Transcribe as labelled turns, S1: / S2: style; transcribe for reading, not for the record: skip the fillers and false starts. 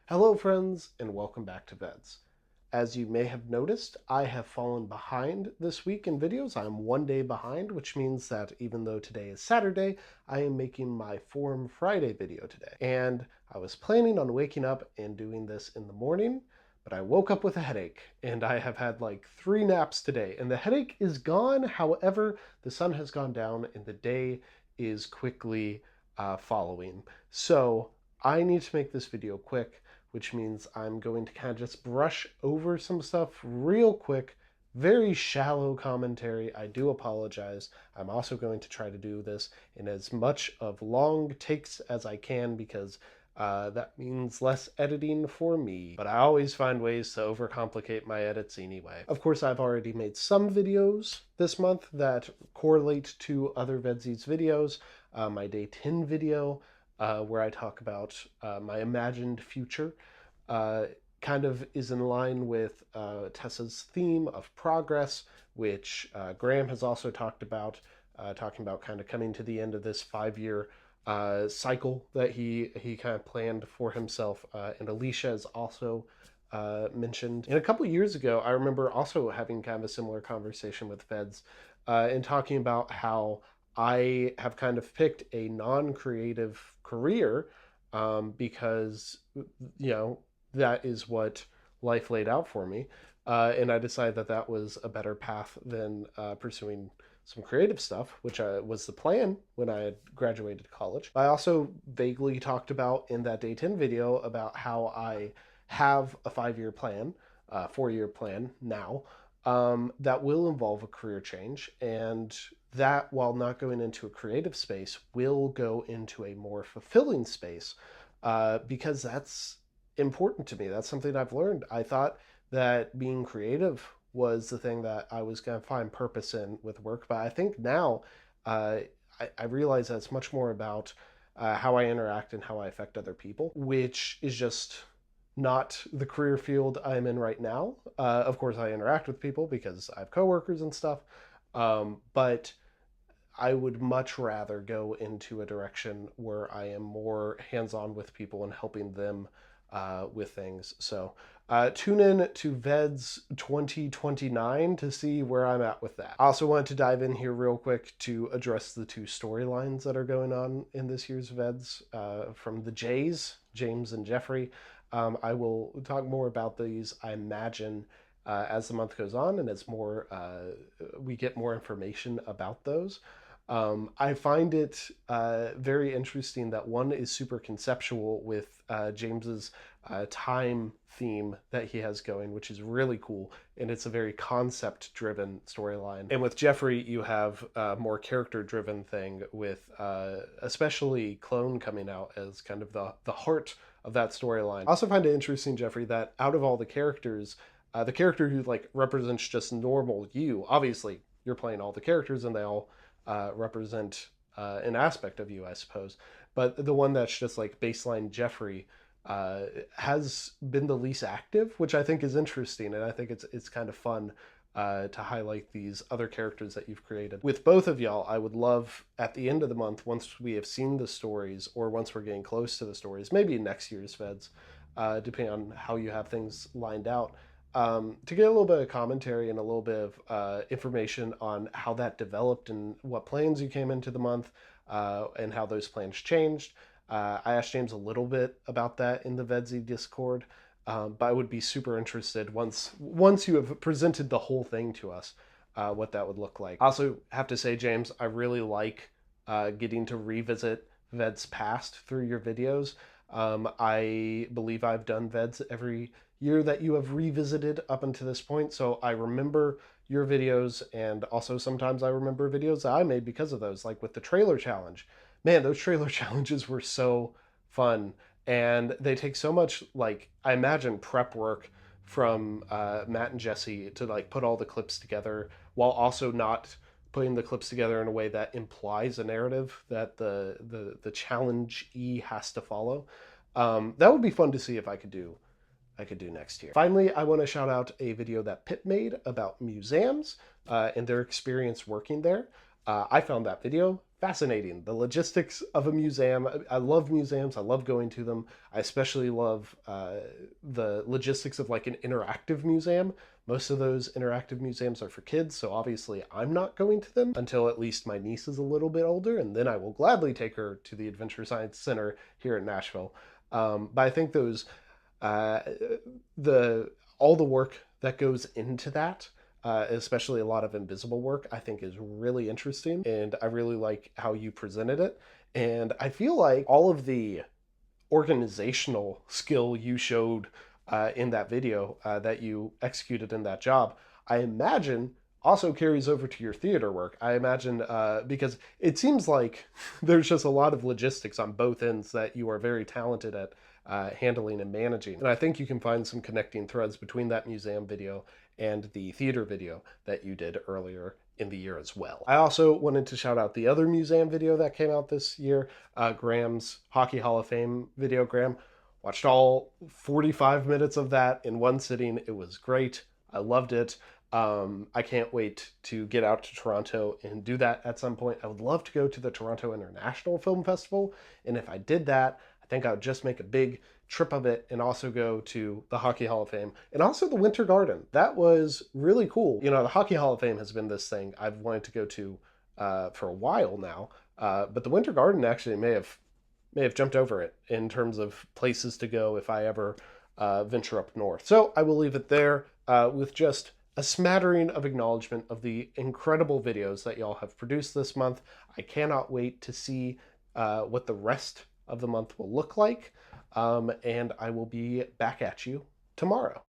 S1: Hello friends, and welcome back to VEDS. As you may have noticed, I have fallen behind this week in videos. I'm one day behind, which means that even though today is Saturday, I am making my Forum Friday video today. And I was planning on waking up and doing this in the morning, but I woke up with a headache, and I have had like 3 naps today, and the headache is gone. However, the sun has gone down and the day is quickly following. So I need to make this video quick, which means I'm going to kind of just brush over some stuff real quick. Very shallow commentary. I do apologize. I'm also going to try to do this in as much of long takes as I can because that means less editing for me. But I always find ways to overcomplicate my edits anyway. Of course, I've already made some videos this month that correlate to other VEDSies videos. My Day 10 video, where I talk about my imagined future, uh, kind of is in line with Tessa's theme of progress, which Graham has also talked about, talking about kind of coming to the end of this 5-year cycle that he kind of planned for himself. And Alicia is also mentioned. And a couple years ago, I remember also having kind of a similar conversation with VEDS and talking about how I have kind of picked a non-creative career because, that is what life laid out for me. And I decided that that was a better path than pursuing some creative stuff, which was the plan when I had graduated college. I also vaguely talked about in that Day 10 video about how I have a 5-year plan, 4-year plan now, that will involve a career change, and that, while not going into a creative space, will go into a more fulfilling space because that's important to me. That's something I've learned. I thought that being creative was the thing that I was going to find purpose in with work, but I think now I realize that it's much more about how I interact and how I affect other people, which is just not the career field I'm in right now. Of course, I interact with people because I have coworkers and stuff, but I would much rather go into a direction where I am more hands-on with people and helping them with things. So tune in to VEDS 2029 to see where I'm at with that. I also wanted to dive in here real quick to address the 2 storylines that are going on in this year's VEDS from the Jays, James and Jeffrey. I will talk more about these, I imagine, as the month goes on and as more we get more information about those. I find it very interesting that one is super conceptual with James's time theme that he has going, which is really cool, and it's a very concept-driven storyline. And with Jeffrey, you have a more character-driven thing with especially Clone coming out as kind of the heart of that storyline. I also find it interesting, Jeffrey, that out of all the characters, the character who like represents just normal you, obviously you're playing all the characters and they all represent an aspect of you, I suppose. But the one that's just like baseline Jeffrey has been the least active, which I think is interesting, and I think it's kind of fun to highlight these other characters that you've created. With both of y'all, I would love at the end of the month, once we have seen the stories, or once we're getting close to the stories, maybe next year's VEDS, depending on how you have things lined out, to get a little bit of commentary and a little bit of information on how that developed and what plans you came into the month and how those plans changed. I asked James a little bit about that in the VEDSy Discord, but I would be super interested once you have presented the whole thing to us, what that would look like. I also have to say, James, I really like getting to revisit VEDS past through your videos. I believe I've done VEDS every year that you have revisited up until this point, so I remember your videos, and also sometimes I remember videos that I made because of those, like with the trailer challenge. Man, those trailer challenges were so fun, and they take so much, like, I imagine, prep work from Matt and Jesse to like put all the clips together while also not putting the clips together in a way that implies a narrative that the challenge has to follow. That would be fun to see if I could do next year. Finally, I want to shout out a video that Pip made about museums and their experience working there. I found that video fascinating. The logistics of a museum. I love museums. I love going to them. I especially love the logistics of like an interactive museum. Most of those interactive museums are for kids, so obviously I'm not going to them until at least my niece is a little bit older, and then I will gladly take her to the Adventure Science Center here in Nashville. But I think those uh, the all the work that goes into that, especially a lot of invisible work, I think is really interesting, and I really like how you presented it. And I feel like all of the organizational skill you showed in that video that you executed in that job, I imagine also carries over to your theater work. I imagine because it seems like there's just a lot of logistics on both ends that you are very talented at handling and managing. And I think you can find some connecting threads between that museum video and the theater video that you did earlier in the year as well. I also wanted to shout out the other museum video that came out this year, Graham's Hockey Hall of Fame video. Graham watched all 45 minutes of that in one sitting. It was great. I loved it. I can't wait to get out to Toronto and do that at some point. I would love to go to the Toronto International Film Festival, and if I did that, I think I would just make a big trip of it and also go to the Hockey Hall of Fame and also the Winter Garden. That was really cool. You know, the Hockey Hall of Fame has been this thing I've wanted to go to for a while now, but the Winter Garden actually may have jumped over it in terms of places to go if I ever venture up north. So I will leave it there with just a smattering of acknowledgement of the incredible videos that y'all have produced this month. I cannot wait to see what the rest of the month will look like. And I will be back at you tomorrow.